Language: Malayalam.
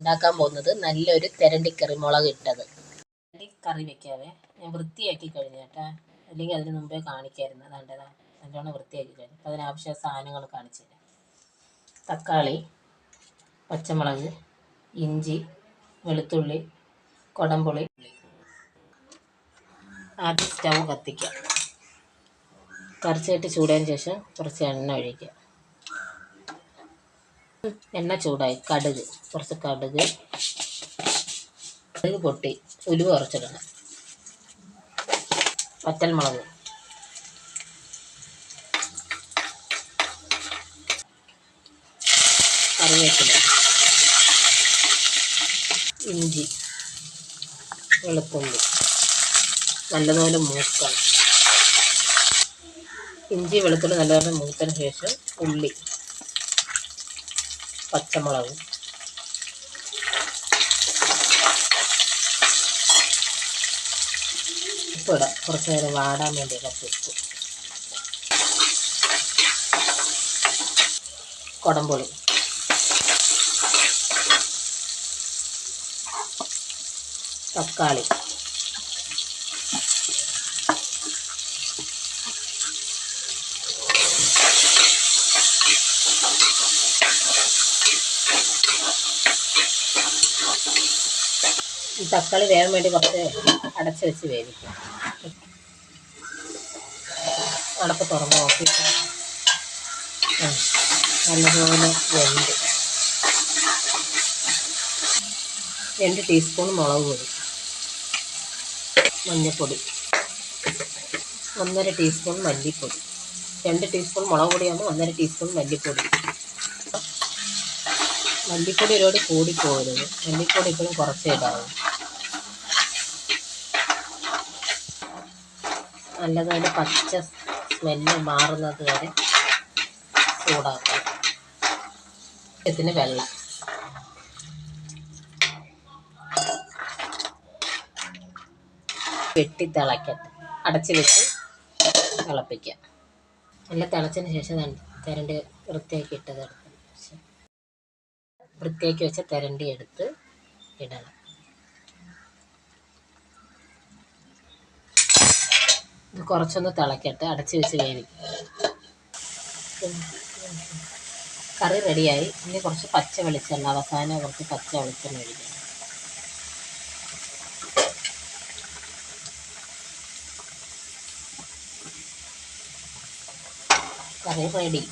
ഉണ്ടാക്കാൻ പോകുന്നത് നല്ലൊരു തെരണ്ടിക്കറി മുളക് ഇട്ടത്. കറി വെക്കാവേ. ഞാൻ വൃത്തിയാക്കി കഴിഞ്ഞു കേട്ടോ, അല്ലെങ്കിൽ അതിന് മുമ്പേ കാണിക്കായിരുന്നു. അതാണ്ടതാ നല്ലോണം വൃത്തിയാക്കി കഴിഞ്ഞു. അപ്പോൾ അതിനാവശ്യ സാധനങ്ങൾ കാണിച്ചു തരാം. തക്കാളി, പച്ചമുളക്, ഇഞ്ചി, വെളുത്തുള്ളി, കൊടംപുളി. ആദ്യം സ്റ്റൗ കത്തിക്കാം. കറിച്ചട്ടി ചൂടായതിന് ശേഷം കുറച്ച് എണ്ണ ഒഴിക്കുക. എണ്ണ ചൂടായി കുറച്ച് കടുക് പൊട്ടി ഉലുവ കുറച്ചിടണം. വറ്റൽമുളക്, കറിവേപ്പില, ഇഞ്ചി, വെളുത്തുള്ളി നല്ലതുപോലെ മൂക്കണം. ഇഞ്ചി വെളുത്തുള്ളി നല്ലതുപോലെ മൂത്തതിന് ശേഷം ഉള്ളി, പച്ചമുളക്, ഉപ്പിടാം. കുറച്ച് നേരം വാടാൻ വേണ്ടി കുറച്ച് ഉപ്പ്. കൊടംപുളി, തക്കാളി, ഈ തക്കാളി വേകാൻ വേണ്ടി കുറച്ച് അടച്ച് വെച്ച് വേവിക്കും. അടപ്പ് തുറന്ന് നോക്കിയിട്ട് നല്ലപോലെ വെന്ത്. 2 ടീസ്പൂൺ മുളക് പൊടി, മഞ്ഞൾപ്പൊടി, 1.5 ടീസ്പൂൺ മല്ലിപ്പൊടി. 2 ടീസ്പൂൺ മുളക് പൊടിയാകുമ്പോൾ 1.5 ടീസ്പൂൺ മല്ലിപ്പൊടി. മല്ലിപ്പൊടി ഒരുപാട് കൂടിപ്പോകരുത്. മല്ലിപ്പൊടി ഇപ്പോഴും കുറച്ചേ ഇടാവും. നല്ലതുപോലെ പച്ച സ്മെല്ല് മാറുന്നത് വരെ ചൂടാക്കണം. ഇതിന് വെള്ളം വെട്ടി തിളക്കട്ടെ. അടച്ച് വെച്ച് തിളപ്പിക്കാം. നല്ല തിളച്ചതിന് ശേഷം തിരണ്ടി വൃത്തിയാക്കി വെച്ച തിരണ്ടി എടുത്ത് ഇടണം. ഇത് കുറച്ചൊന്ന് തിളക്കട്ടെ. അടച്ച് വെച്ച് വേവിക്കും. കറി റെഡിയായി. ഇനി കുറച്ച് പച്ച വെളിച്ചെണ്ണ, അവസാനം കുറച്ച് പച്ച വെളിച്ചെണ്ണ ഒഴിക്കണം. കറി റെഡി.